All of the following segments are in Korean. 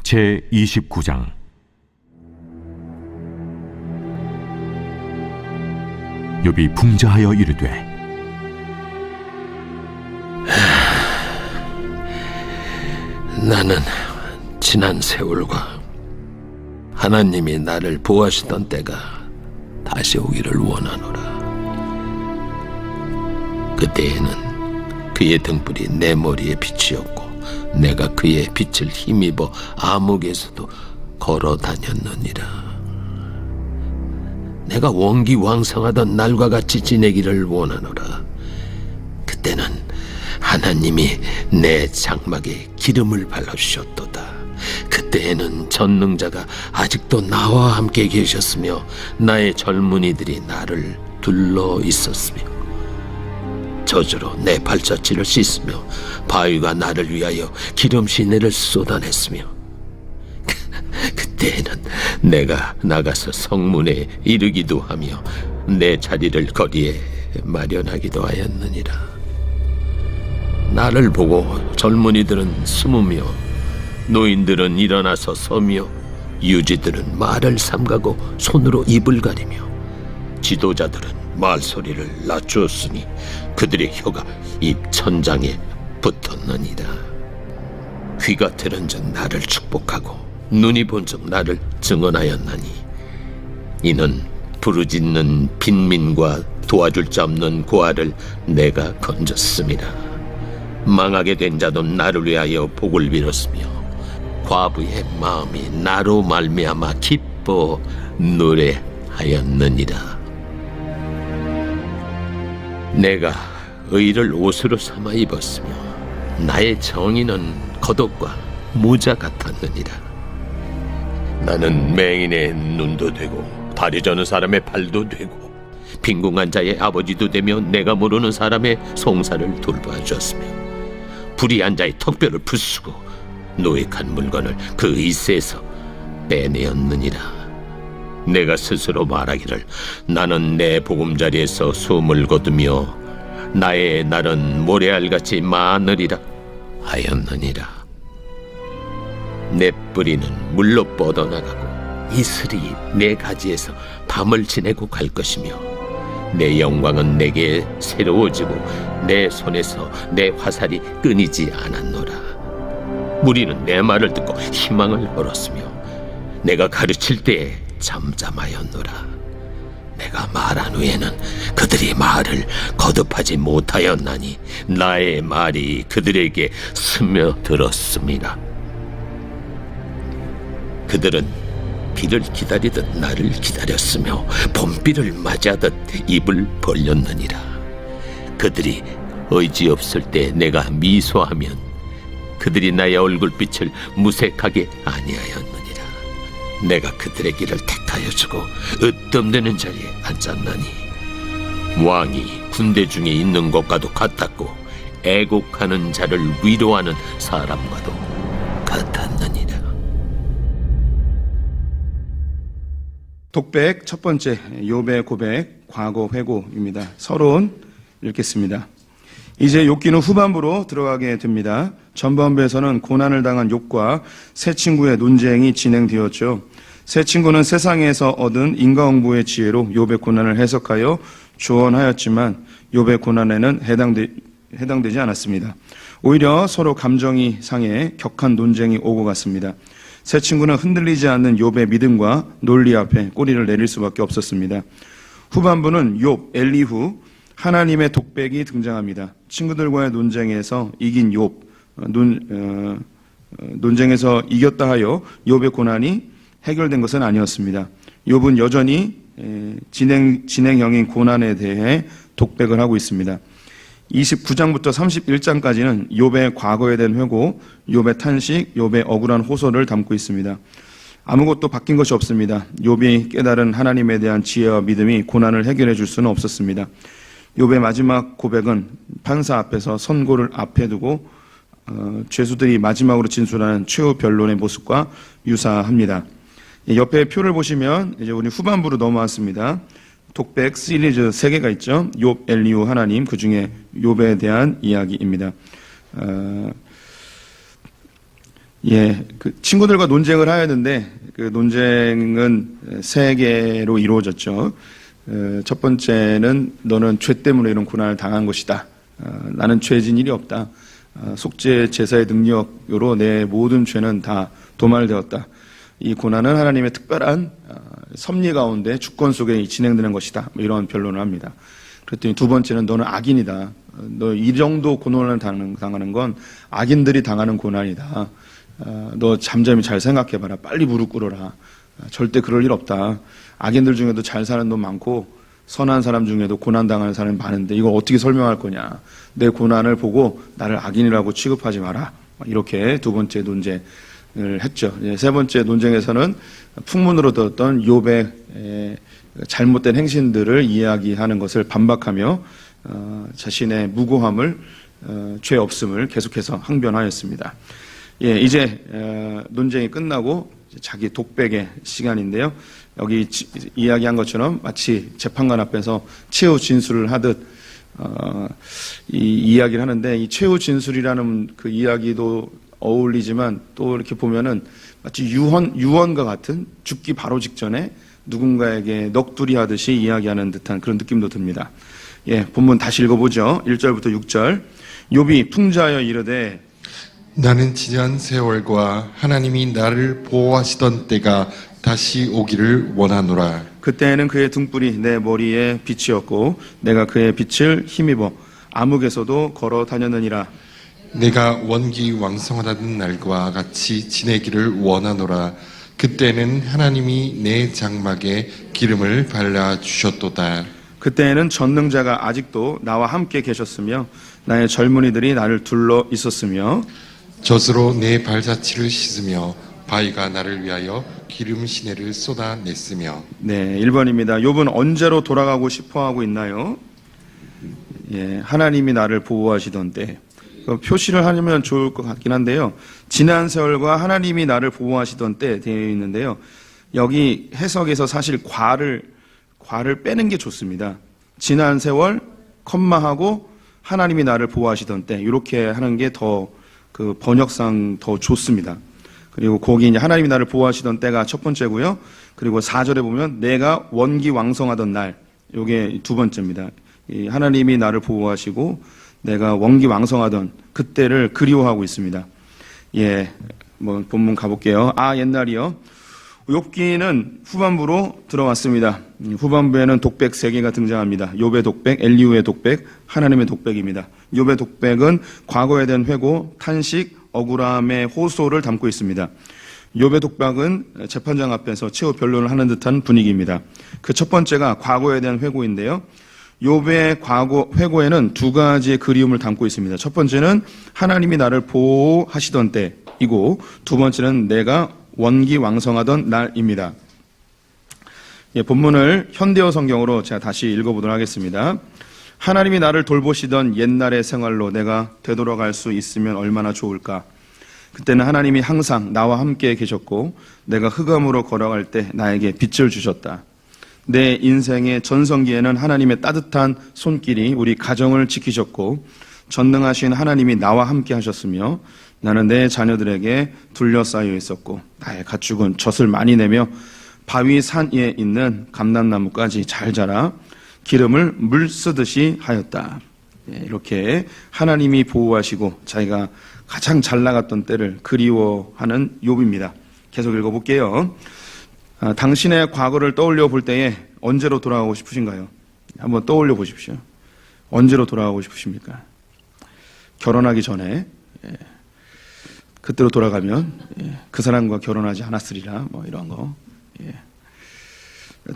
제29장. 욥이 풍자하여 이르되, 나는 지난 세월과 하나님이 나를 보호하시던 때가 다시 오기를 원하노라. 그때에는 그의 등불이 내 머리에 빛이었고 내가 그의 빛을 힘입어 암흑에서도 걸어 다녔느니라. 내가 원기왕성하던 날과 같이 지내기를 원하노라. 그때는 하나님이 내 장막에 기름을 발라주셨도다. 그때에는 전능자가 아직도 나와 함께 계셨으며 나의 젊은이들이 나를 둘러 있었으며 저주로 내 발자취를 씻으며 바위가 나를 위하여 기름 시내를 쏟아냈으며 그때에는 내가 나가서 성문에 이르기도 하며 내 자리를 거리에 마련하기도 하였느니라. 나를 보고 젊은이들은 숨으며 노인들은 일어나서 서며 유지들은 말을 삼가고 손으로 입을 가리며 지도자들은 말소리를 낮추었으니 그들의 혀가 입 천장에 붙었느니라. 귀가 들은 즉 나를 축복하고 눈이 본 즉 나를 증언하였나니 이는 부르짖는 빈민과 도와줄 자 없는 고아를 내가 건졌음이라. 망하게 된 자도 나를 위하여 복을 빌었으며 과부의 마음이 나로 말미암아 기뻐 노래하였느니라. 내가 의를 옷으로 삼아 입었으며 나의 정의는 겉옷과 모자 같았느니라. 나는 맹인의 눈도 되고 다리 저는 사람의 발도 되고 빈궁한 자의 아버지도 되며 내가 모르는 사람의 송사를 돌봐주었으며 불의한 자의 턱뼈를 부수고 노획한 물건을 그 이새에서 빼내었느니라. 내가 스스로 말하기를 나는 내 보금자리에서 숨을 거두며 나의 날은 모래알같이 많으리라 하였느니라. 내 뿌리는 물로 뻗어나가고 이슬이 내 가지에서 밤을 지내고 갈 것이며 내 영광은 내게 새로워지고 내 손에서 내 화살이 끊이지 않았노라. 무리는 내 말을 듣고 희망을 얻었으며 내가 가르칠 때에 잠잠하였노라. 내가 말한 후에는 그들이 말을 거듭하지 못하였나니 나의 말이 그들에게 스며들었습니다. 그들은 비를 기다리듯 나를 기다렸으며 봄비를 맞이하듯 입을 벌렸느니라. 그들이 의지없을 때 내가 미소하면 그들이 나의 얼굴빛을 무색하게 아니하였느니라. 내가 그들의 길을 택하여주고 으뜸되는 자리에 앉았나니 왕이 군대 중에 있는 것과도 같았고 애곡하는 자를 위로하는 사람과도 같았느니라. 독백 첫 번째, 욥의 고백, 과거 회고입니다. 서론 읽겠습니다. 이제 욥기는 후반부로 들어가게 됩니다. 전반부에서는 고난을 당한 욥과 세 친구의 논쟁이 진행되었죠. 세 친구는 세상에서 얻은 인과응보의 지혜로 욥의 고난을 해석하여 조언하였지만 욥의 고난에는 해당되지 않았습니다. 오히려 서로 감정이 상해 격한 논쟁이 오고 갔습니다. 세 친구는 흔들리지 않는 욥의 믿음과 논리 앞에 꼬리를 내릴 수밖에 없었습니다. 후반부는 욥, 엘리후, 하나님의 독백이 등장합니다. 친구들과의 논쟁에서 이긴 욥, 논쟁에서 이겼다 하여 욥의 고난이 해결된 것은 아니었습니다. 욥은 여전히 진행형인 고난에 대해 독백을 하고 있습니다. 29장부터 31장까지는 욥의 과거에 대한 회고, 욥의 탄식, 욥의 억울한 호소를 담고 있습니다. 아무것도 바뀐 것이 없습니다. 욥이 깨달은 하나님에 대한 지혜와 믿음이 고난을 해결해 줄 수는 없었습니다. 욥의 마지막 고백은 판사 앞에서 선고를 앞에 두고 죄수들이 마지막으로 진술하는 최후 변론의 모습과 유사합니다. 옆에 표를 보시면 이제 우리 후반부로 넘어왔습니다. 독백 시리즈 3개가 있죠. 욥, 엘리후, 하나님, 그 중에 욥에 대한 이야기입니다. 예, 그 친구들과 논쟁을 하였는데 그 논쟁은 세 개로 이루어졌죠. 첫 번째는 너는 죄 때문에 이런 고난을 당한 것이다. 나는 죄진 일이 없다. 속죄 제사의 능력으로 내 모든 죄는 다 도말되었다. 이 고난은 하나님의 특별한 섭리 가운데 주권 속에 진행되는 것이다. 이런 변론을 합니다. 그랬더니 두 번째는 너는 악인이다. 너 이 정도 고난을 당하는 건 악인들이 당하는 고난이다. 너 잠잠히 잘 생각해봐라. 빨리 무릎 꿇어라. 절대 그럴 일 없다. 악인들 중에도 잘 사는 놈 많고 선한 사람 중에도 고난당하는 사람이 많은데 이걸 어떻게 설명할 거냐. 내 고난을 보고 나를 악인이라고 취급하지 마라. 이렇게 두 번째 논쟁을 했죠. 세 번째 논쟁에서는 풍문으로 들었던 욥의 잘못된 행신들을 이야기하는 것을 반박하며 자신의 무고함을 죄 없음을 계속해서 항변하였습니다. 예, 이제 논쟁이 끝나고 자기 독백의 시간인데요. 여기 이야기한 것처럼 마치 재판관 앞에서 최후 진술을 하듯 이 이야기를 하는데 이 최후 진술이라는 그 이야기도 어울리지만 또 이렇게 보면은 마치 유언과 같은 죽기 바로 직전에 누군가에게 넋두리 하듯이 이야기하는 듯한 그런 느낌도 듭니다. 예, 본문 다시 읽어보죠. 1절부터 6절. 욥이 풍자하여 이르되 나는 지난 세월과 하나님이 나를 보호하시던 때가 다시 오기를 원하노라. 그때에는 그의 등불이 내 머리에 빛이었고 내가 그의 빛을 힘입어 암흑에서도 걸어 다녔느니라. 내가 원기 왕성하다는 날과 같이 지내기를 원하노라. 그때는 하나님이 내 장막에 기름을 발라 주셨도다. 그때에는 전능자가 아직도 나와 함께 계셨으며 나의 젊은이들이 나를 둘러 있었으며 젖으로 내 발자취를 씻으며 바위가 나를 위하여 기름 시내를 쏟아냈으며. 네, 1번입니다. 욥은 언제로 돌아가고 싶어 하고 있나요? 예, 하나님이 나를 보호하시던 때. 표시를 하면 좋을 것 같긴 한데요. 지난 세월과 하나님이 나를 보호하시던 때 되어 있는데요. 여기 해석에서 사실 과를 빼는 게 좋습니다. 지난 세월, 컴마하고 하나님이 나를 보호하시던 때 이렇게 하는 게 더 그 번역상 더 좋습니다. 그리고 거기 이제 하나님이 나를 보호하시던 때가 첫 번째고요. 그리고 4절에 보면 내가 원기 왕성하던 날, 이게 두 번째입니다. 이 하나님이 나를 보호하시고 내가 원기 왕성하던 그때를 그리워하고 있습니다. 예, 뭐 본문 가볼게요. 옛날이요. 욥기는 후반부로 들어왔습니다. 후반부에는 독백 3개가 등장합니다. 욥의 독백, 엘리후의 독백, 하나님의 독백입니다. 욥의 독백은 과거에 대한 회고, 탄식, 억울함의 호소를 담고 있습니다. 욥의 독백은 재판장 앞에서 최후 변론을 하는 듯한 분위기입니다. 그 첫 번째가 과거에 대한 회고인데요. 욥의 과거 회고에는 두 가지의 그리움을 담고 있습니다. 첫 번째는 하나님이 나를 보호하시던 때이고 두 번째는 내가 원기 왕성하던 날입니다. 예, 본문을 현대어 성경으로 제가 다시 읽어보도록 하겠습니다. 하나님이 나를 돌보시던 옛날의 생활로 내가 되돌아갈 수 있으면 얼마나 좋을까. 그때는 하나님이 항상 나와 함께 계셨고 내가 흑암으로 걸어갈 때 나에게 빛을 주셨다. 내 인생의 전성기에는 하나님의 따뜻한 손길이 우리 가정을 지키셨고 전능하신 하나님이 나와 함께 하셨으며 나는 내 자녀들에게 둘러싸여 있었고 나의 가축은 젖을 많이 내며 바위 산 위에 있는 감람나무까지 잘 자라 기름을 물 쓰듯이 하였다. 이렇게 하나님이 보호하시고 자기가 가장 잘 나갔던 때를 그리워하는 욥입니다. 계속 읽어볼게요. 당신의 과거를 떠올려 볼 때에 언제로 돌아가고 싶으신가요? 한번 떠올려 보십시오. 언제로 돌아가고 싶으십니까? 결혼하기 전에 그때로 돌아가면 그 사람과 결혼하지 않았으리라 뭐 이런 거.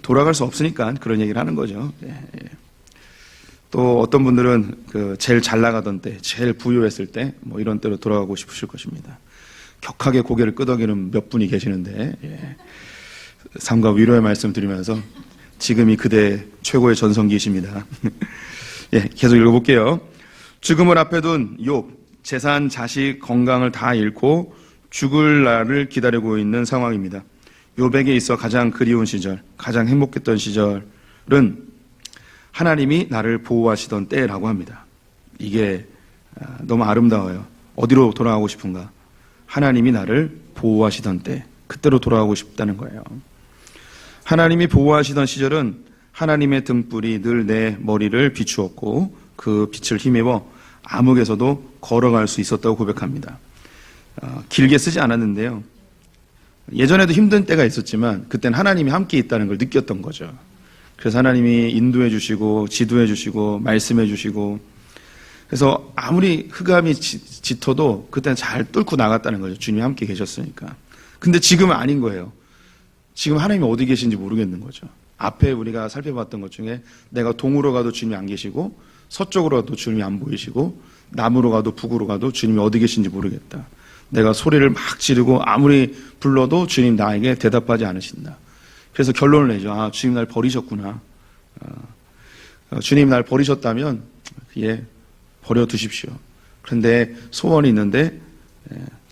돌아갈 수 없으니까 그런 얘기를 하는 거죠. 또 어떤 분들은 그 제일 잘 나가던 때, 제일 부유했을 때 뭐 이런 때로 돌아가고 싶으실 것입니다. 격하게 고개를 끄덕이는 몇 분이 계시는데 삶과 위로의 말씀 드리면서 지금이 그대 최고의 전성기이십니다. 계속 읽어볼게요. 죽음을 앞에 둔 욥, 재산, 자식, 건강을 다 잃고 죽을 날을 기다리고 있는 상황입니다. 욥에게 있어 가장 그리운 시절, 가장 행복했던 시절은 하나님이 나를 보호하시던 때라고 합니다. 이게 너무 아름다워요. 어디로 돌아가고 싶은가? 하나님이 나를 보호하시던 때, 그때로 돌아가고 싶다는 거예요. 하나님이 보호하시던 시절은 하나님의 등불이 늘 내 머리를 비추었고 그 빛을 힘입어 암흑에서도 걸어갈 수 있었다고 고백합니다. 길게 쓰지 않았는데요. 예전에도 힘든 때가 있었지만 그때는 하나님이 함께 있다는 걸 느꼈던 거죠. 그래서 하나님이 인도해 주시고 지도해 주시고 말씀해 주시고, 그래서 아무리 흑암이 짙어도 그때는 잘 뚫고 나갔다는 거죠. 주님이 함께 계셨으니까. 근데 지금은 아닌 거예요. 지금 하나님이 어디 계신지 모르겠는 거죠. 앞에 우리가 살펴봤던 것 중에 내가 동으로 가도 주님이 안 계시고 서쪽으로 가도 주님이 안 보이시고 남으로 가도 북으로 가도 주님이 어디 계신지 모르겠다. 내가 소리를 막 지르고 아무리 불러도 주님 나에게 대답하지 않으신다. 그래서 결론을 내죠. 아, 주님 날 버리셨구나. 주님 날 버리셨다면 예, 버려두십시오. 그런데 소원이 있는데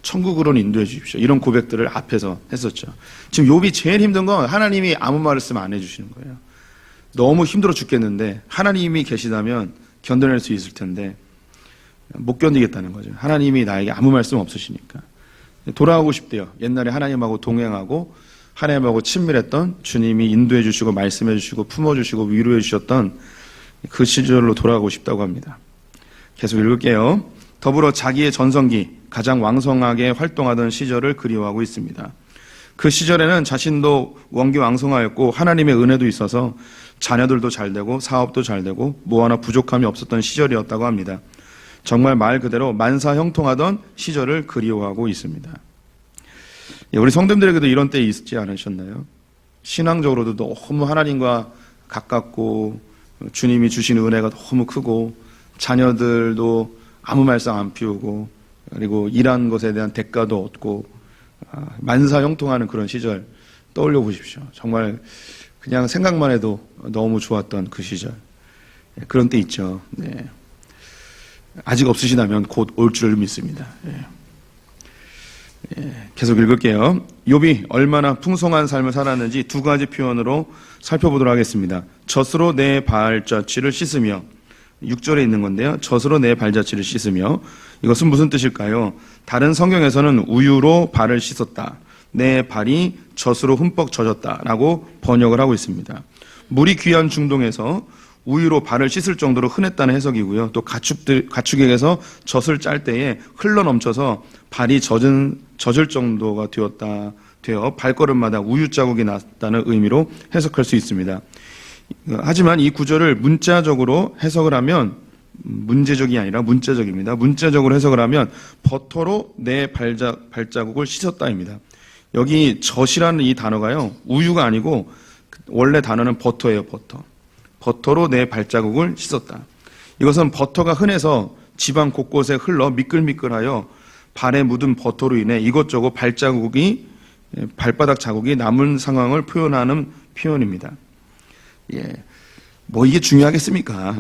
천국으로는 인도해 주십시오. 이런 고백들을 앞에서 했었죠. 지금 욥이 제일 힘든 건 하나님이 아무 말씀 안 해주시는 거예요. 너무 힘들어 죽겠는데 하나님이 계시다면 견뎌낼 수 있을 텐데 못 견디겠다는 거죠. 하나님이 나에게 아무 말씀 없으시니까. 돌아가고 싶대요. 옛날에 하나님하고 동행하고 하나님하고 친밀했던, 주님이 인도해 주시고 말씀해 주시고 품어 주시고 위로해 주셨던 그 시절로 돌아가고 싶다고 합니다. 계속 읽을게요. 더불어 자기의 전성기, 가장 왕성하게 활동하던 시절을 그리워하고 있습니다. 그 시절에는 자신도 원기왕성하였고 하나님의 은혜도 있어서 자녀들도 잘 되고 사업도 잘 되고 뭐 하나 부족함이 없었던 시절이었다고 합니다. 정말 말 그대로 만사형통하던 시절을 그리워하고 있습니다. 우리 성도님들에게도 이런 때 있지 않으셨나요? 신앙적으로도 너무 하나님과 가깝고 주님이 주신 은혜가 너무 크고 자녀들도 아무 말씀 안 피우고 그리고 일한 것에 대한 대가도 얻고 만사형통하는 그런 시절 떠올려 보십시오. 정말 그냥 생각만 해도 너무 좋았던 그 시절. 그런 때 있죠. 네. 아직 없으시다면 곧 올 줄을 믿습니다. 계속 읽을게요. 욥이 얼마나 풍성한 삶을 살았는지 두 가지 표현으로 살펴보도록 하겠습니다. 젖으로 내 발자취를 씻으며, 6절에 있는 건데요. 젖으로 내 발자취를 씻으며, 이것은 무슨 뜻일까요? 다른 성경에서는 우유로 발을 씻었다, 내 발이 젖으로 흠뻑 젖었다 라고 번역을 하고 있습니다. 물이 귀한 중동에서 우유로 발을 씻을 정도로 흔했다는 해석이고요. 또 가축에게서 젖을 짤 때에 흘러넘쳐서 발이 젖을 정도가 되어 발걸음마다 우유 자국이 났다는 의미로 해석할 수 있습니다. 하지만 이 구절을 문자적으로 해석을 하면, 문제적이 아니라 문자적입니다. 문자적으로 해석을 하면 버터로 내 발자국을 씻었다입니다. 여기 젖이라는 이 단어가요, 우유가 아니고 원래 단어는 버터예요. 버터로 내 발자국을 씻었다. 이것은 버터가 흔해서 지방 곳곳에 흘러 미끌미끌하여 발에 묻은 버터로 인해 이것저것 발바닥 자국이 남은 상황을 표현하는 표현입니다. 뭐 이게 중요하겠습니까?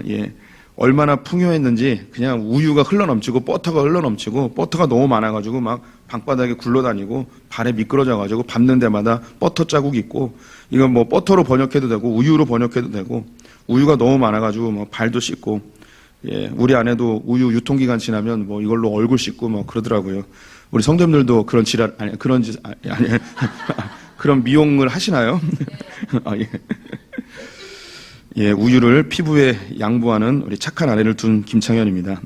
얼마나 풍요했는지 그냥 우유가 흘러넘치고 버터가 흘러넘치고, 버터가 너무 많아가지고 막 방바닥에 굴러다니고 발에 미끄러져가지고 밟는 데마다 버터 자국이 있고, 이건 뭐 버터로 번역해도 되고 우유로 번역해도 되고, 우유가 너무 많아가지고 뭐 발도 씻고, 우리 아내도 우유 유통기간 지나면 뭐 이걸로 얼굴 씻고 뭐 그러더라고요. 우리 성도님들도 그런 그런 미용을 하시나요? 우유를 피부에 양보하는 우리 착한 아내를 둔 김창현입니다.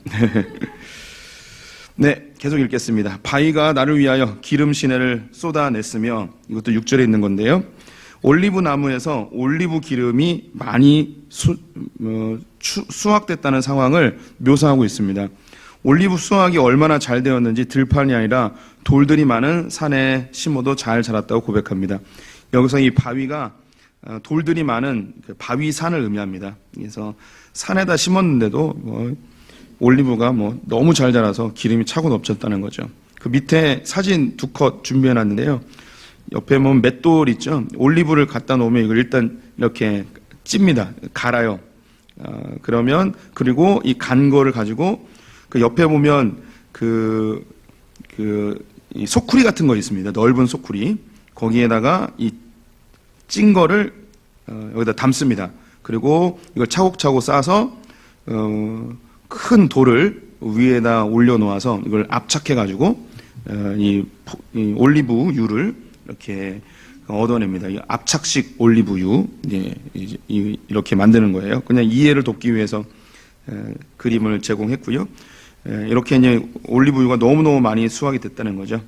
네, 계속 읽겠습니다. 바위가 나를 위하여 기름 시내를 쏟아냈으며, 이것도 6절에 있는 건데요. 올리브 나무에서 올리브 기름이 많이 수확됐다는 상황을 묘사하고 있습니다. 올리브 수확이 얼마나 잘 되었는지 들판이 아니라 돌들이 많은 산에 심어도 잘 자랐다고 고백합니다. 여기서 이 바위가 돌들이 많은 그 바위산을 의미합니다. 그래서 산에다 심었는데도 올리브가 너무 잘 자라서 기름이 차고 넘쳤다는 거죠. 그 밑에 사진 2컷 준비해 놨는데요. 옆에 보면 맷돌 있죠. 올리브를 갖다 놓으면 이걸 일단 이렇게 찝니다. 갈아요. 그리고 이 간 거를 가지고 그 옆에 보면 이 소쿠리 같은 거 있습니다. 넓은 소쿠리. 거기에다가 이 찐 거를 여기다 담습니다. 그리고 이걸 차곡차곡 싸서 큰 돌을 위에다 올려놓아서 이걸 압착해가지고 이 올리브유를 이렇게 얻어냅니다. 이 압착식 올리브유, 이렇게 만드는 거예요. 그냥 이해를 돕기 위해서 그림을 제공했고요. 이렇게 이제 올리브유가 너무너무 많이 수확이 됐다는 거죠.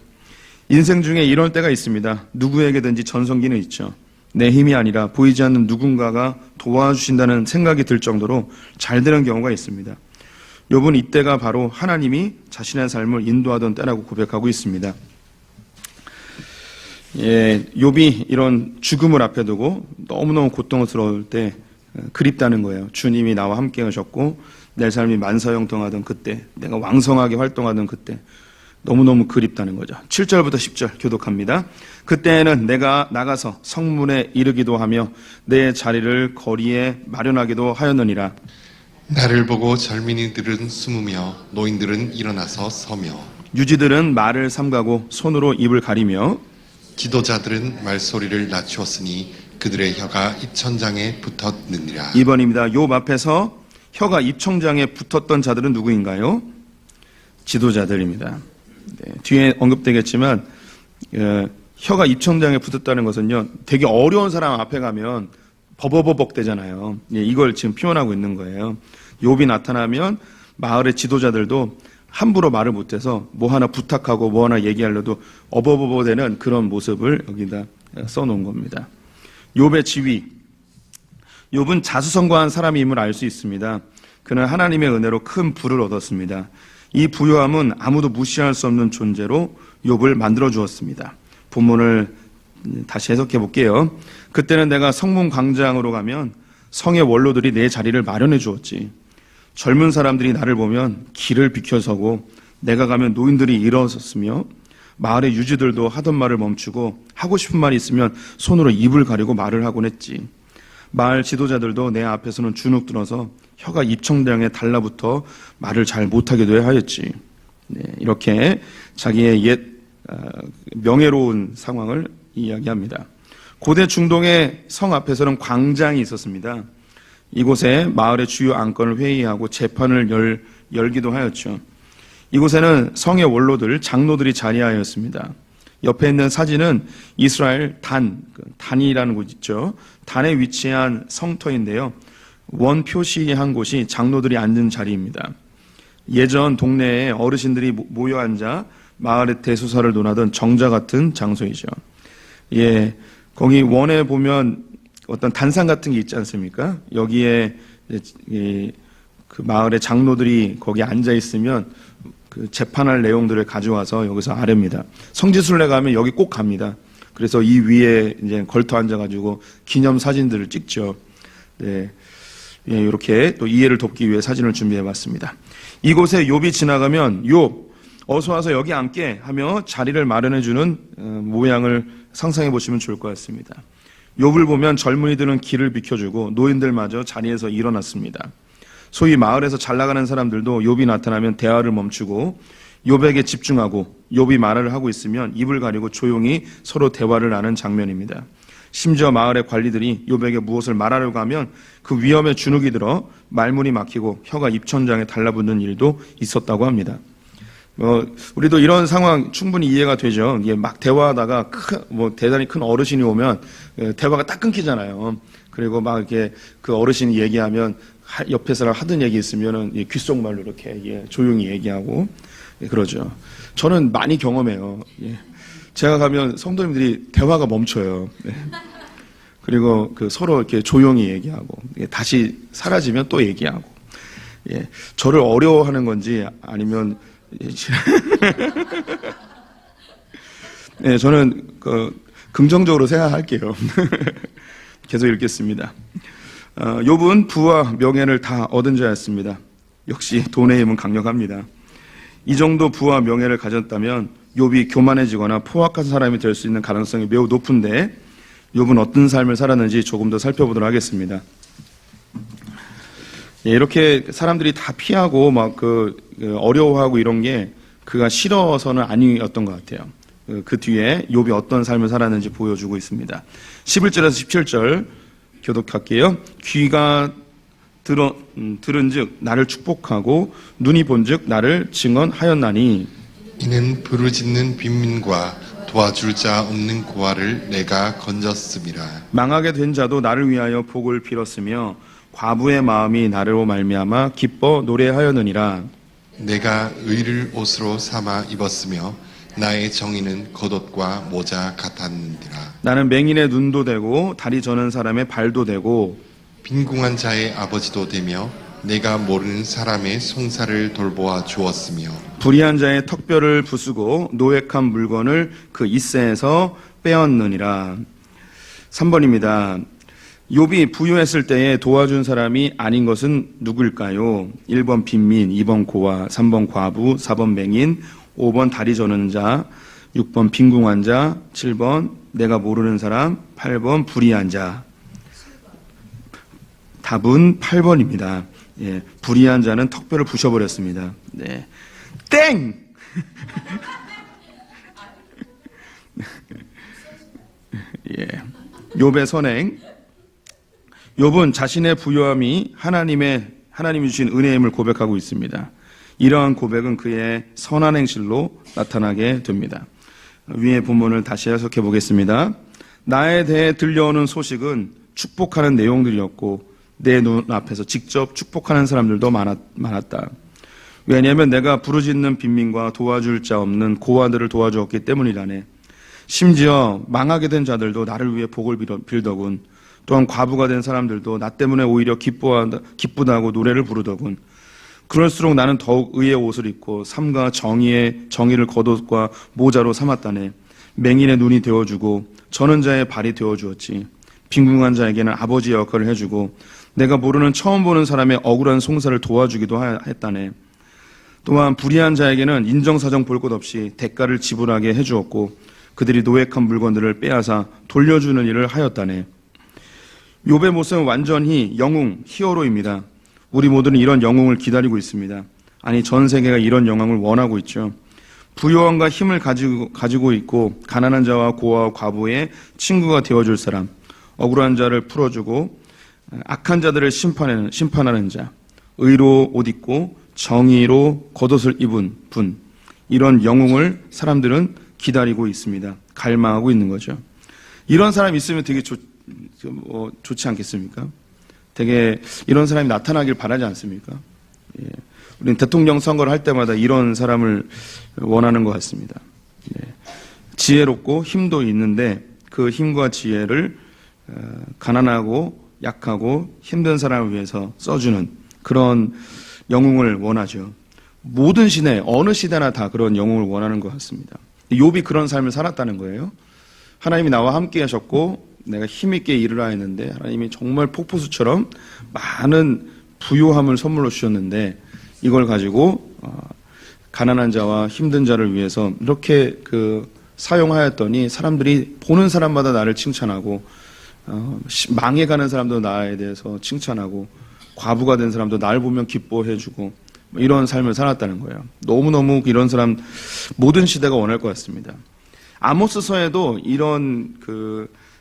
인생 중에 이런 때가 있습니다. 누구에게든지 전성기는 있죠. 내 힘이 아니라 보이지 않는 누군가가 도와주신다는 생각이 들 정도로 잘 되는 경우가 있습니다. 욥은 이때가 바로 하나님이 자신의 삶을 인도하던 때라고 고백하고 있습니다. 욥이 이런 죽음을 앞에 두고 너무너무 고통스러울 때 그립다는 거예요. 주님이 나와 함께 하셨고 내 삶이 만사형통하던 그때, 내가 왕성하게 활동하던 그때 너무너무 그립다는 거죠. 7절부터 10절 교독합니다. 그때에는 내가 나가서 성문에 이르기도 하며 내 자리를 거리에 마련하기도 하였느니라. 나를 보고 젊은이들은 숨으며 노인들은 일어나서 서며 유지들은 말을 삼가고 손으로 입을 가리며 지도자들은 말소리를 낮추었으니 그들의 혀가 입천장에 붙었느니라. 2번입니다. 욥 앞에서 혀가 입천장에 붙었던 자들은 누구인가요? 지도자들입니다. 뒤에 언급되겠지만 혀가 입천장에 붙었다는 것은요, 되게 어려운 사람 앞에 가면 버버버벅 되잖아요. 이걸 지금 표현하고 있는 거예요. 욥이 나타나면 마을의 지도자들도 함부로 말을 못해서 뭐 하나 부탁하고 뭐 하나 얘기하려도 어버버버 되는 그런 모습을 여기다 써놓은 겁니다. 욥의 지위. 욥은 자수성가한 사람임을 알 수 있습니다. 그는 하나님의 은혜로 큰 부를 얻었습니다. 이 부유함은 아무도 무시할 수 없는 존재로 욥을 만들어 주었습니다. 본문을 다시 해석해 볼게요. 그때는 내가 성문 광장으로 가면 성의 원로들이 내 자리를 마련해 주었지. 젊은 사람들이 나를 보면 길을 비켜서고 내가 가면 노인들이 일어섰으며 마을의 유지들도 하던 말을 멈추고 하고 싶은 말이 있으면 손으로 입을 가리고 말을 하곤 했지. 마을 지도자들도 내 앞에서는 주눅 들어서 혀가 입천장에 달라붙어 말을 잘 못하기도 하였지. 이렇게 자기의 옛 명예로운 상황을 이야기합니다. 고대 중동의 성 앞에서는 광장이 있었습니다. 이곳에 마을의 주요 안건을 회의하고 재판을 열기도 하였죠. 이곳에는 성의 원로들, 장로들이 자리하였습니다. 옆에 있는 사진은 이스라엘 단이라는 곳 있죠. 단에 위치한 성터인데요. 원 표시한 곳이 장로들이 앉은 자리입니다. 예전 동네에 어르신들이 모여 앉아 마을의 대소사를 논하던 정자 같은 장소이죠. 거기 원에 보면 어떤 단상 같은 게 있지 않습니까? 여기에 그 마을의 장로들이 거기 앉아 있으면 그 재판할 내용들을 가져와서 여기서 아뢰입니다. 성지순례 가면 여기 꼭 갑니다. 그래서 이 위에 이제 걸터 앉아가지고 기념 사진들을 찍죠. 이렇게 또 이해를 돕기 위해 사진을 준비해봤습니다. 이곳에 욥이 지나가면 욥 어서 와서 여기 앉게 하며 자리를 마련해주는 모양을 상상해 보시면 좋을 것 같습니다. 욥을 보면 젊은이들은 길을 비켜주고 노인들마저 자리에서 일어났습니다. 소위 마을에서 잘 나가는 사람들도 욥이 나타나면 대화를 멈추고 욥에게 집중하고 욥이 말을 하고 있으면 입을 가리고 조용히 서로 대화를 나눈 장면입니다. 심지어 마을의 관리들이 욥에게 무엇을 말하려고 하면 그 위험에 주눅이 들어 말문이 막히고 혀가 입천장에 달라붙는 일도 있었다고 합니다. 우리도 이런 상황 충분히 이해가 되죠. 이게 막 대화하다가 대단히 큰 어르신이 오면 대화가 딱 끊기잖아요. 그리고 막 이렇게 그 어르신이 얘기하면 옆에 사람 하던 얘기 있으면은 귓속말로 이렇게 조용히 얘기하고 그러죠. 저는 많이 경험해요. 제가 가면 성도님들이 대화가 멈춰요. 그리고 그 서로 이렇게 조용히 얘기하고 다시 사라지면 또 얘기하고. 저를 어려워하는 건지 아니면 저는 긍정적으로 생각할게요. 계속 읽겠습니다. 욥은 부와 명예를 다 얻은 자였습니다. 역시 돈의 힘은 강력합니다. 이 정도 부와 명예를 가졌다면 욥이 교만해지거나 포악한 사람이 될 수 있는 가능성이 매우 높은데 욥은 어떤 삶을 살았는지 조금 더 살펴보도록 하겠습니다. 이렇게 사람들이 다 피하고 막 어려워하고 이런 게 그가 싫어서는 아니었던 것 같아요. 그 뒤에 욥이 어떤 삶을 살았는지 보여주고 있습니다. 11절에서 17절 교독할게요. 귀가 들은즉 나를 축복하고 눈이 본즉 나를 증언하였나니 이는 부르짖는 빈민과 도와줄 자 없는 고아를 내가 건졌음이라. 망하게 된 자도 나를 위하여 복을 빌었으며 과부의 마음이 나로 말미암아 기뻐 노래하였느니라. 내가 의를 옷으로 삼아 입었으며 나의 정의는 겉옷과 모자 같았느니라. 나는 맹인의 눈도 되고 다리 저는 사람의 발도 되고 빈궁한 자의 아버지도 되며 내가 모르는 사람의 송사를 돌보아 주었으며 불의한 자의 턱뼈를 부수고 노획한 물건을 그 이새에서 빼었느니라. 3번입니다. 욥이 부유했을 때에 도와준 사람이 아닌 것은 누구일까요? 1번 빈민, 2번 고아, 3번 과부, 4번 맹인, 5번 다리 저는 자, 6번 빈궁한 자, 7번 내가 모르는 사람, 8번 불의한 자. 답은 8번입니다. 예, 불의한 자는 턱뼈를 부셔버렸습니다. 네. 땡! 예. 욥의 선행. 욥은 자신의 부유함이 하나님이 주신 은혜임을 고백하고 있습니다. 이러한 고백은 그의 선한 행실로 나타나게 됩니다. 위의 본문을 다시 해석해 보겠습니다. 나에 대해 들려오는 소식은 축복하는 내용들이었고 내 눈앞에서 직접 축복하는 사람들도 많았다. 왜냐하면 내가 부르짖는 빈민과 도와줄 자 없는 고아들을 도와주었기 때문이라네. 심지어 망하게 된 자들도 나를 위해 복을 빌더군. 또한 과부가 된 사람들도 나 때문에 오히려 기쁘다고 노래를 부르더군. 그럴수록 나는 더욱 의의 옷을 입고 삶과 정의를 겉옷과 모자로 삼았다네. 맹인의 눈이 되어주고 저는 자의 발이 되어주었지. 빈궁한 자에게는 아버지의 역할을 해주고 내가 모르는 처음 보는 사람의 억울한 송사를 도와주기도 했다네. 또한 불의한 자에게는 인정사정 볼 것 없이 대가를 지불하게 해주었고 그들이 노획한 물건들을 빼앗아 돌려주는 일을 하였다네. 욥의 모습은 완전히 영웅, 히어로입니다. 우리 모두는 이런 영웅을 기다리고 있습니다. 아니, 전 세계가 이런 영웅을 원하고 있죠. 부요함과 힘을 가지고 있고 가난한 자와 고아와 과부의 친구가 되어줄 사람, 억울한 자를 풀어주고 악한 자들을 심판하는 자, 의로 옷 입고 정의로 겉옷을 입은 분, 이런 영웅을 사람들은 기다리고 있습니다. 갈망하고 있는 거죠. 이런 사람이 있으면 되게 좋지 않겠습니까? 되게 이런 사람이 나타나길 바라지 않습니까? 예. 우리는 대통령 선거를 할 때마다 이런 사람을 원하는 것 같습니다. 예. 지혜롭고 힘도 있는데 그 힘과 지혜를 가난하고 약하고 힘든 사람을 위해서 써주는 그런 영웅을 원하죠. 모든 시대, 어느 시대나 다 그런 영웅을 원하는 것 같습니다. 욥이 그런 삶을 살았다는 거예요. 하나님이 나와 함께 하셨고 내가 힘있게 일을 했는데 하나님이 정말 폭포수처럼 많은 부요함을 선물로 주셨는데 이걸 가지고 가난한 자와 힘든 자를 위해서 이렇게 사용하였더니 사람들이 보는 사람마다 나를 칭찬하고 망해가는 사람도 나에 대해서 칭찬하고 과부가 된 사람도 나를 보면 기뻐해주고 이런 삶을 살았다는 거예요. 너무너무 이런 사람 모든 시대가 원할 것 같습니다. 아모스서에도 이런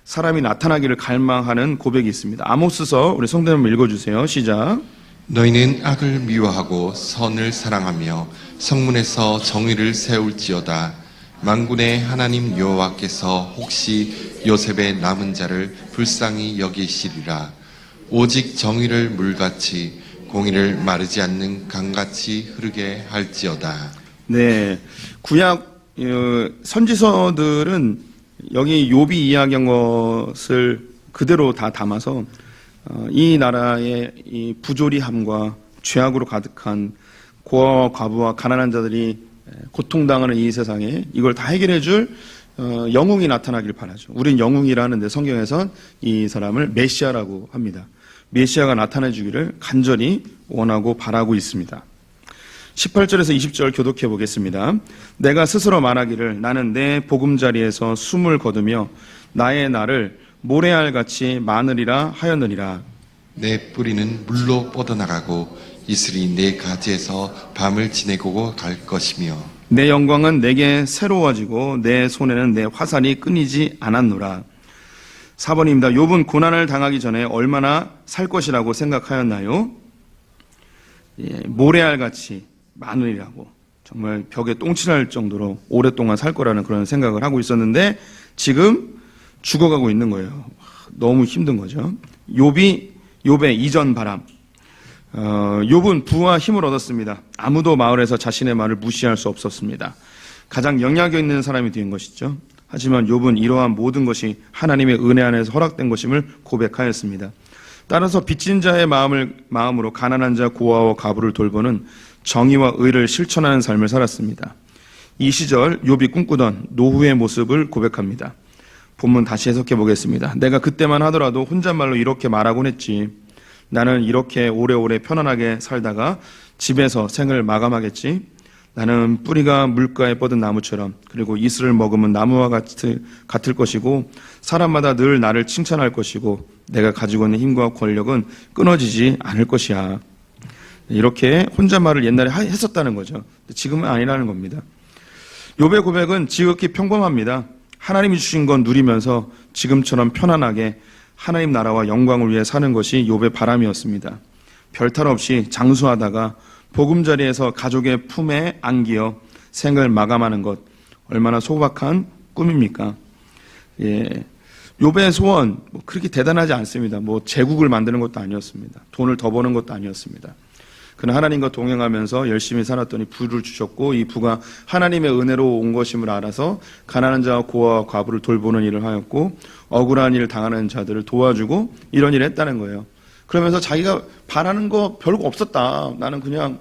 사람이 나타나기를 갈망하는 고백이 있습니다. 아모스서 우리 성도님 읽어주세요. 시작. 너희는 악을 미워하고 선을 사랑하며 성문에서 정의를 세울지어다. 만군의 하나님 여호와께서 혹시 요셉의 남은 자를 불쌍히 여기시리라. 오직 정의를 물같이 공의를 마르지 않는 강같이 흐르게 할지어다. 네, 구약 선지서들은 여기 욥이 이야기한 것을 그대로 다 담아서 이 나라의 이 부조리함과 죄악으로 가득한 고아와 과부와 가난한 자들이 고통당하는 이 세상에 이걸 다 해결해 줄 영웅이 나타나길 바라죠. 우린 영웅이라는데 성경에선 이 사람을 메시아라고 합니다. 메시아가 나타내 주기를 간절히 원하고 바라고 있습니다. 18절에서 20절 교독해 보겠습니다. 내가 스스로 말하기를 나는 내 보금자리에서 숨을 거두며 나의 날을 모래알같이 많으리라 하였느니라. 내 뿌리는 물로 뻗어나가고 이슬이 내 가지에서 밤을 지내고 갈 것이며 내 영광은 내게 새로워지고 내 손에는 내 화살이 끊이지 않았노라. 4번입니다. 욥은 고난을 당하기 전에 얼마나 살 것이라고 생각하였나요? 모래알같이 많으리라고 정말 벽에 똥칠할 정도로 오랫동안 살 거라는 그런 생각을 하고 있었는데 지금 죽어가고 있는 거예요. 너무 힘든 거죠. 욥의 이전 바람. 욥은 부와 힘을 얻었습니다. 아무도 마을에서 자신의 말을 무시할 수 없었습니다. 가장 영향력 있는 사람이 된 것이죠. 하지만 욥은 이러한 모든 것이 하나님의 은혜 안에서 허락된 것임을 고백하였습니다. 따라서 빚진 자의 마음으로 가난한 자 고아와 과부를 돌보는 정의와 의를 실천하는 삶을 살았습니다. 이 시절 욥이 꿈꾸던 노후의 모습을 고백합니다. 본문 다시 해석해 보겠습니다. 내가 그때만 하더라도 혼잣말로 이렇게 말하곤 했지. 나는 이렇게 오래오래 편안하게 살다가 집에서 생을 마감하겠지. 나는 뿌리가 물가에 뻗은 나무처럼 그리고 이슬을 머금은 나무와 같을 것이고 사람마다 늘 나를 칭찬할 것이고 내가 가지고 있는 힘과 권력은 끊어지지 않을 것이야. 이렇게 혼잣말을 옛날에 했었다는 거죠. 지금은 아니라는 겁니다. 욥의 고백은 지극히 평범합니다. 하나님이 주신 건 누리면서 지금처럼 편안하게 하나님 나라와 영광을 위해 사는 것이 욥의 바람이었습니다. 별탈 없이 장수하다가 보금자리에서 가족의 품에 안기어 생을 마감하는 것 얼마나 소박한 꿈입니까? 예, 욥의 소원 그렇게 대단하지 않습니다. 제국을 만드는 것도 아니었습니다. 돈을 더 버는 것도 아니었습니다. 그는 하나님과 동행하면서 열심히 살았더니 부를 주셨고 이 부가 하나님의 은혜로 온 것임을 알아서 가난한 자와 고아와 과부를 돌보는 일을 하였고 억울한 일을 당하는 자들을 도와주고 이런 일을 했다는 거예요. 그러면서 자기가 바라는 거 별거 없었다. 나는 그냥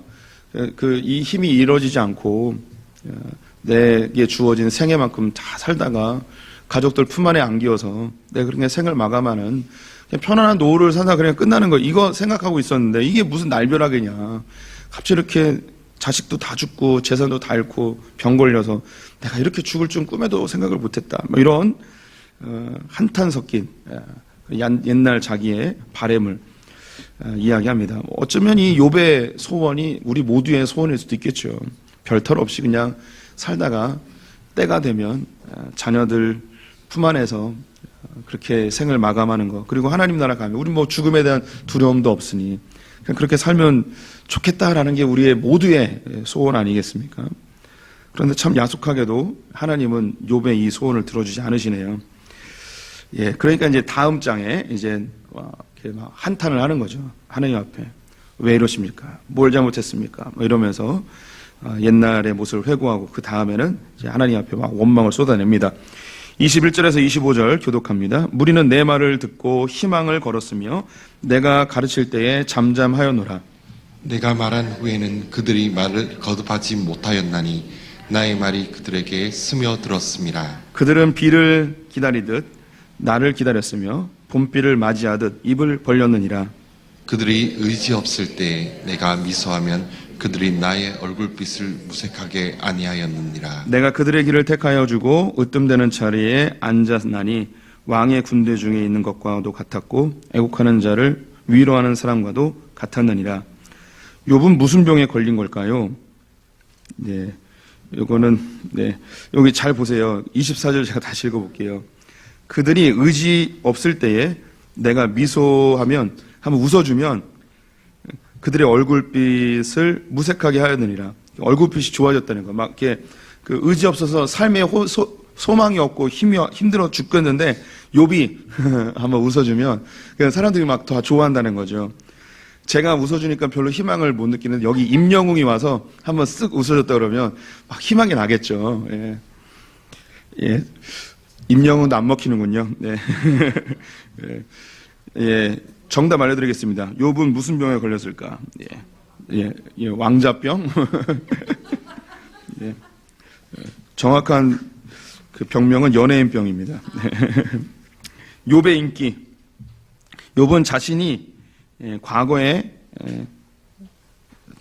이 힘이 이루어지지 않고 내게 주어진 생애만큼 다 살다가 가족들 품 안에 안기어서 내가 그렇게 생을 마감하는 그냥 편안한 노후를 산다 그냥 끝나는 거 이거 생각하고 있었는데 이게 무슨 날벼락이냐. 갑자기 이렇게 자식도 다 죽고 재산도 다 잃고 병 걸려서 내가 이렇게 죽을 줄 꿈에도 생각을 못했다. 이런 한탄 섞인 옛날 자기의 바램을 이야기합니다. 어쩌면 이 욥의 소원이 우리 모두의 소원일 수도 있겠죠. 별탈 없이 그냥 살다가 때가 되면 자녀들 품 안에서 그렇게 생을 마감하는 거 그리고 하나님 나라 가면 우리 죽음에 대한 두려움도 없으니 그냥 그렇게 살면 좋겠다라는 게 우리의 모두의 소원 아니겠습니까? 그런데 참 야속하게도 하나님은 욥의 이 소원을 들어주지 않으시네요. 예, 그러니까 이제 다음 장에 이제 이렇게 막 한탄을 하는 거죠. 하나님 앞에 왜 이러십니까? 뭘 잘못했습니까? 이러면서 옛날의 모습을 회고하고 그 다음에는 이제 하나님 앞에 막 원망을 쏟아냅니다. 21절에서 25절 교독합니다. 무리는 내 말을 듣고 희망을 걸었으며 내가 가르칠 때에 잠잠하였노라. 내가 말한 후에는 그들이 말을 거듭하지 못하였나니 나의 말이 그들에게 스며들었습니다. 그들은 비를 기다리듯 나를 기다렸으며 봄비를 맞이하듯 입을 벌렸느니라. 그들이 의지 없을 때 내가 미소하면 그들이 나의 얼굴빛을 무색하게 아니하였느니라. 내가 그들의 길을 택하여 주고 으뜸되는 자리에 앉았나니 왕의 군대 중에 있는 것과도 같았고 애국하는 자를 위로하는 사람과도 같았느니라. 욥은 무슨 병에 걸린 걸까요? 네, 요거는 여기 잘 보세요. 24절 제가 다시 읽어볼게요. 그들이 의지 없을 때에 내가 미소하면 한번 웃어주면 그들의 얼굴빛을 무색하게 하였느니라. 얼굴빛이 좋아졌다는 거. 막 이렇게 그 의지 없어서 삶에 소망이 없고 힘들어 죽겠는데 욥이 한번 웃어주면 사람들이 막 더 좋아한다는 거죠. 제가 웃어주니까 별로 희망을 못 느끼는데 여기 임영웅이 와서 한번 쓱 웃어줬다 그러면 막 희망이 나겠죠. 예. 예. 임영웅도 안 먹히는군요. 네. 예. 예. 정답 알려드리겠습니다. 욥은 무슨 병에 걸렸을까? 예, 왕자병. 예. 정확한 그 병명은 연예인병입니다. 욥의 인기. 욥은 자신이 과거에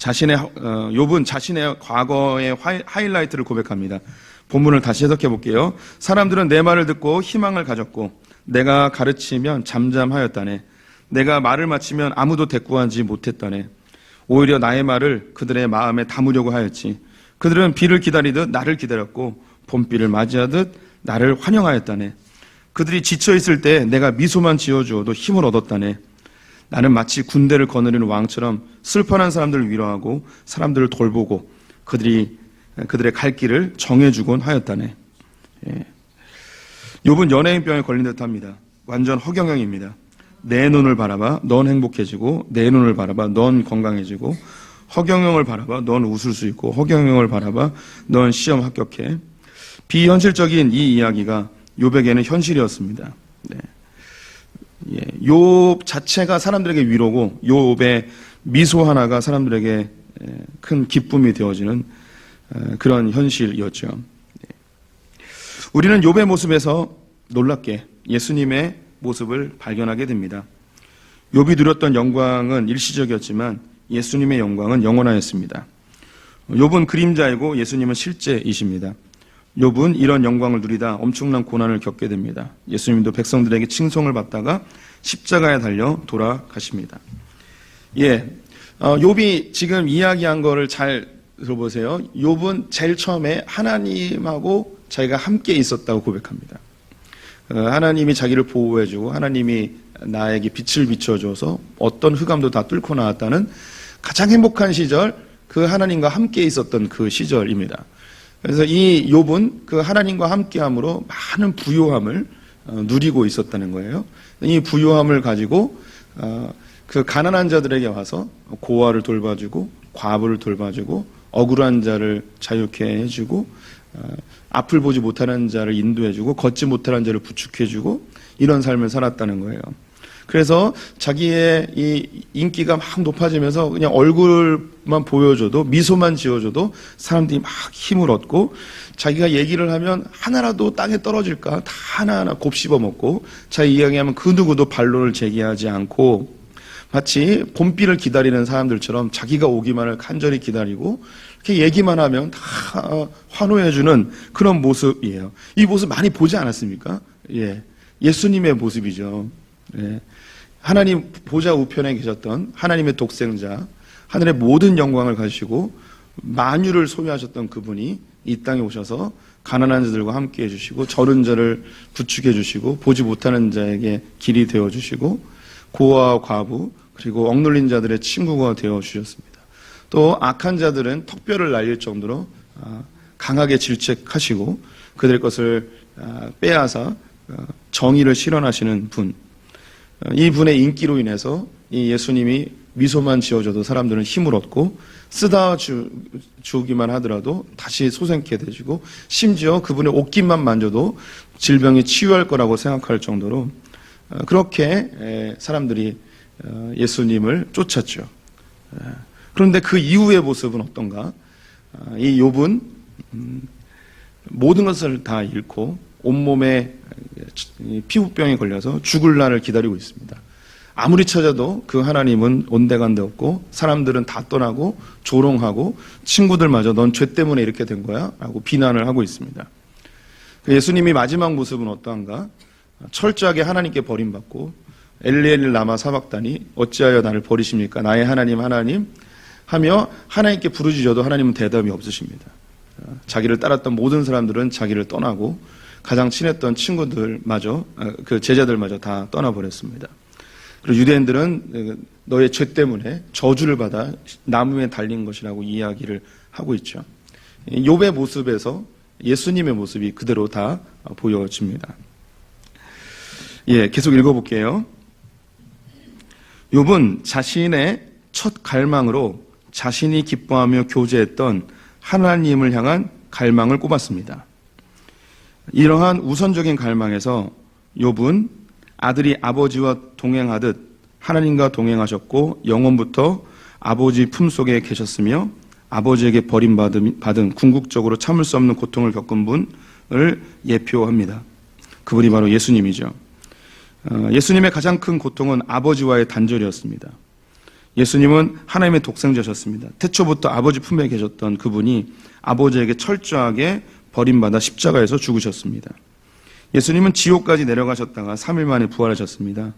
욥은 자신의 과거의 하이라이트를 고백합니다. 본문을 다시 해석해 볼게요. 사람들은 내 말을 듣고 희망을 가졌고 내가 가르치면 잠잠하였다네. 내가 말을 마치면 아무도 대꾸하지 못했다네. 오히려 나의 말을 그들의 마음에 담으려고 하였지. 그들은 비를 기다리듯 나를 기다렸고 봄비를 맞이하듯 나를 환영하였다네. 그들이 지쳐있을 때 내가 미소만 지어주어도 힘을 얻었다네. 나는 마치 군대를 거느리는 왕처럼 슬퍼하는 사람들을 위로하고 사람들을 돌보고 그들이 그들의 갈 길을 정해주곤 하였다네. 욥은 연예인병에 걸린 듯합니다. 완전 허경영입니다. 내 눈을 바라봐 넌 행복해지고, 내 눈을 바라봐 넌 건강해지고, 허경영을 바라봐 넌 웃을 수 있고, 허경영을 바라봐 넌 시험 합격해. 비현실적인 이 이야기가 욥에게는 현실이었습니다. 네. 욥 자체가 사람들에게 위로고, 욥의 미소 하나가 사람들에게 큰 기쁨이 되어지는 그런 현실이었죠. 우리는 욥의 모습에서 놀랍게 예수님의 모습을 발견하게 됩니다. 욥이 누렸던 영광은 일시적이었지만 예수님의 영광은 영원하였습니다. 욥은 그림자이고 예수님은 실제이십니다. 욥은 이런 영광을 누리다 엄청난 고난을 겪게 됩니다. 예수님도 백성들에게 칭송을 받다가 십자가에 달려 돌아가십니다. 욥이 지금 이야기한 거를 잘 들어보세요. 욥은 제일 처음에 하나님하고 자기가 함께 있었다고 고백합니다. 하나님이 자기를 보호해주고 하나님이 나에게 빛을 비춰줘서 어떤 흑암도 다 뚫고 나왔다는 가장 행복한 시절, 그 하나님과 함께 있었던 그 시절입니다. 그래서 이 욥은 그 하나님과 함께함으로 많은 부요함을 누리고 있었다는 거예요. 이 부요함을 가지고 그 가난한 자들에게 와서 고아를 돌봐주고, 과부를 돌봐주고, 억울한 자를 자유케 해주고, 앞을 보지 못하는 자를 인도해주고, 걷지 못하는 자를 부축해주고, 이런 삶을 살았다는 거예요. 그래서 자기의 이 인기가 막 높아지면서 그냥 얼굴만 보여줘도, 미소만 지어줘도 사람들이 막 힘을 얻고, 자기가 얘기를 하면 하나라도 땅에 떨어질까 다 하나하나 곱씹어 먹고, 자기 이야기하면 그 누구도 반론을 제기하지 않고, 마치 봄비를 기다리는 사람들처럼 자기가 오기만을 간절히 기다리고 이렇게 얘기만 하면 다 환호해주는 그런 모습이에요. 이 모습 많이 보지 않았습니까? 예수님의 모습이죠. 하나님 보좌 우편에 계셨던 하나님의 독생자, 하늘의 모든 영광을 가지시고 만유를 소유하셨던 그분이 이 땅에 오셔서 가난한 자들과 함께 해주시고, 저른 자를 부축해 주시고, 보지 못하는 자에게 길이 되어 주시고, 고아와 과부 그리고 억눌린 자들의 친구가 되어 주셨습니다. 또 악한 자들은 턱뼈를 날릴 정도로 강하게 질책하시고 그들의 것을 빼앗아 정의를 실현하시는 분, 이 분의 인기로 인해서 이 예수님이 미소만 지어줘도 사람들은 힘을 얻고, 쓰다 주기만 하더라도 다시 소생케 되시고, 심지어 그분의 옷깃만 만져도 질병이 치유할 거라고 생각할 정도로 그렇게 사람들이 예수님을 쫓았죠. 그런데 그 이후의 모습은 어떤가? 이 욥은 모든 것을 다 잃고 온몸에 피부병에 걸려서 죽을 날을 기다리고 있습니다. 아무리 찾아도 그 하나님은 온데간데 없고, 사람들은 다 떠나고 조롱하고, 친구들마저 넌 죄 때문에 이렇게 된 거야 라고 비난을 하고 있습니다. 예수님이 마지막 모습은 어떠한가? 철저하게 하나님께 버림받고, 엘리엘리 라마 사박다니 어찌하여 나를 버리십니까? 나의 하나님 하나님 하며 하나님께 부르짖어도 하나님은 대답이 없으십니다. 자기를 따랐던 모든 사람들은 자기를 떠나고, 가장 친했던 친구들마저, 그 제자들마저 다 떠나버렸습니다. 그리고 유대인들은 너의 죄 때문에 저주를 받아 나무에 달린 것이라고 이야기를 하고 있죠. 욥의 모습에서 예수님의 모습이 그대로 다 보여집니다. 계속 읽어볼게요. 욥은 자신의 첫 갈망으로 자신이 기뻐하며 교제했던 하나님을 향한 갈망을 꼽았습니다. 이러한 우선적인 갈망에서 욥은 아들이 아버지와 동행하듯 하나님과 동행하셨고, 영원부터 아버지 품속에 계셨으며 아버지에게 버림받은 궁극적으로 참을 수 없는 고통을 겪은 분을 예표합니다. 그분이 바로 예수님이죠. 예수님의 가장 큰 고통은 아버지와의 단절이었습니다. 예수님은 하나님의 독생자셨습니다. 태초부터 아버지 품에 계셨던 그분이 아버지에게 철저하게 버림받아 십자가에서 죽으셨습니다. 예수님은 지옥까지 내려가셨다가 3일 만에 부활하셨습니다.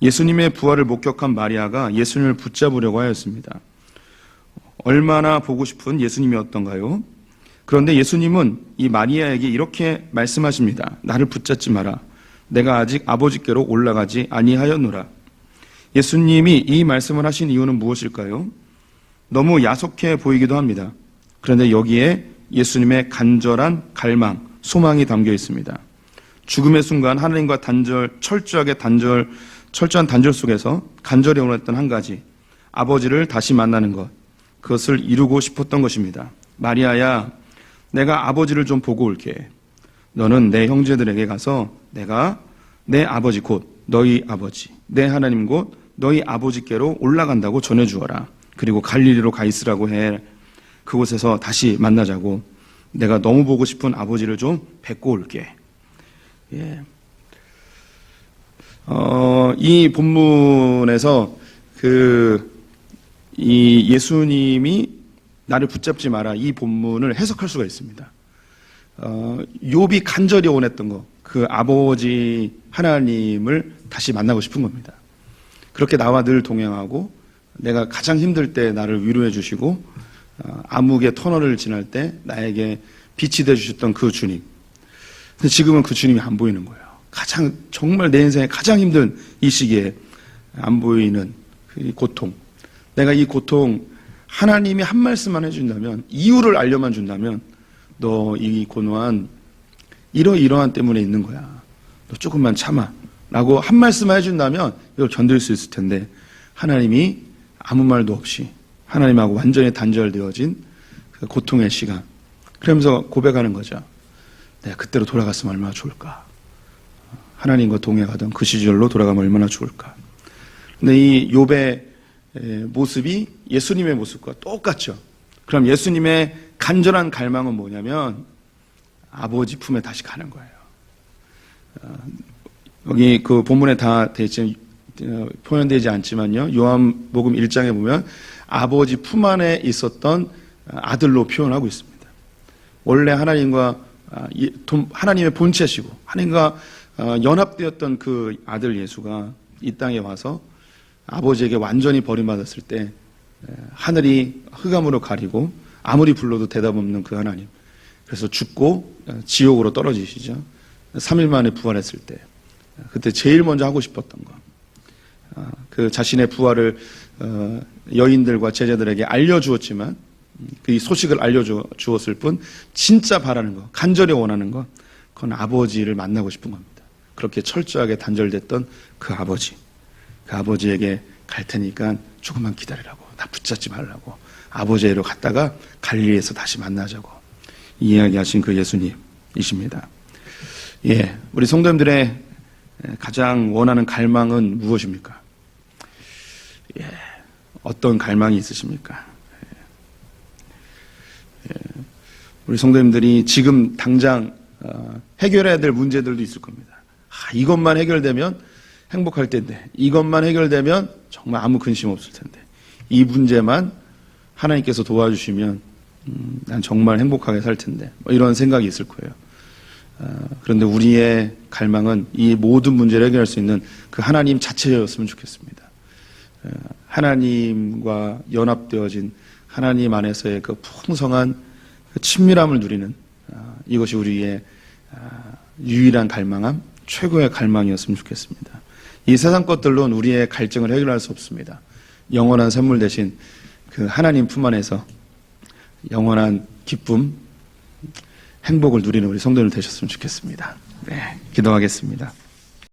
예수님의 부활을 목격한 마리아가 예수님을 붙잡으려고 하였습니다. 얼마나 보고 싶은 예수님이었던가요? 그런데 예수님은 이 마리아에게 이렇게 말씀하십니다. 나를 붙잡지 마라. 내가 아직 아버지께로 올라가지 아니하였노라. 예수님이 이 말씀을 하신 이유는 무엇일까요? 너무 야속해 보이기도 합니다. 그런데 여기에 예수님의 간절한 갈망, 소망이 담겨 있습니다. 죽음의 순간 하나님과 철저한 단절 속에서 간절히 원했던 한 가지, 아버지를 다시 만나는 것, 그것을 이루고 싶었던 것입니다. 마리아야, 내가 아버지를 좀 보고 올게. 너는 내 형제들에게 가서 내가 내 아버지 곧 너희 아버지, 내 하나님 곧 너희 아버지께로 올라간다고 전해주어라. 그리고 갈릴리로 가 있으라고 해. 그곳에서 다시 만나자고. 내가 너무 보고 싶은 아버지를 좀 뵙고 올게. 예. 이 본문에서 이 예수님이 나를 붙잡지 마라, 이 본문을 해석할 수가 있습니다. 욥이 간절히 원했던 것, 그 아버지 하나님을 다시 만나고 싶은 겁니다. 그렇게 나와 늘 동행하고 내가 가장 힘들 때 나를 위로해 주시고 암흑의 터널을 지날 때 나에게 빛이 되어 주셨던 그 주님. 근데 지금은 그 주님이 안 보이는 거예요. 정말 내 인생에 가장 힘든 이 시기에 안 보이는 그 고통. 내가 이 고통, 하나님이 한 말씀만 해준다면, 이유를 알려만 준다면, 너 이 고노한 이러이러한 때문에 있는 거야. 너 조금만 참아. 라고 한 말씀만 해준다면 이걸 견딜 수 있을 텐데, 하나님이 아무 말도 없이 하나님하고 완전히 단절되어진 그 고통의 시간. 그러면서 고백하는 거죠. 내가 그때로 돌아갔으면 얼마나 좋을까. 하나님과 동행하던 그 시절로 돌아가면 얼마나 좋을까. 근데 이 욥의 모습이 예수님의 모습과 똑같죠. 그럼 예수님의 간절한 갈망은 뭐냐면 아버지 품에 다시 가는 거예요. 여기 그 본문에 다 표현되지 않지만요. 요한복음 1장에 보면 아버지 품 안에 있었던 아들로 표현하고 있습니다. 원래 하나님의 본체시고 하나님과 연합되었던 그 아들 예수가 이 땅에 와서 아버지에게 완전히 버림받았을 때 하늘이 흑암으로 가리고 아무리 불러도 대답 없는 그 하나님. 그래서 죽고 지옥으로 떨어지시죠. 3일 만에 부활했을 때 그때 제일 먼저 하고 싶었던 거. 그 자신의 부활을 여인들과 제자들에게 알려주었지만 그 소식을 알려주었을 뿐 진짜 바라는 거, 간절히 원하는 거, 그건 아버지를 만나고 싶은 겁니다. 그렇게 철저하게 단절됐던 그 아버지에게 갈 테니까 조금만 기다리라고, 나 붙잡지 말라고, 아버지로 갔다가 갈릴리에서 다시 만나자고 이야기하신 그 예수님이십니다. 예, 우리 성도님들의 가장 원하는 갈망은 무엇입니까? 예, 어떤 갈망이 있으십니까? 예, 우리 성도님들이 지금 당장 해결해야 될 문제들도 있을 겁니다. 이것만 해결되면 행복할 텐데, 이것만 해결되면 정말 아무 근심 없을 텐데, 이 문제만 하나님께서 도와주시면 난 정말 행복하게 살 텐데, 이런 생각이 있을 거예요. 그런데 우리의 갈망은 이 모든 문제를 해결할 수 있는 그 하나님 자체였으면 좋겠습니다. 하나님과 연합되어진 하나님 안에서의 그 풍성한 그 친밀함을 누리는 이것이 우리의 유일한 갈망함, 최고의 갈망이었으면 좋겠습니다. 이 세상 것들로는 우리의 갈증을 해결할 수 없습니다. 영원한 선물 대신 그 하나님 품 안에서 영원한 기쁨, 행복을 누리는 우리 성도들 되셨으면 좋겠습니다. 네, 기도하겠습니다.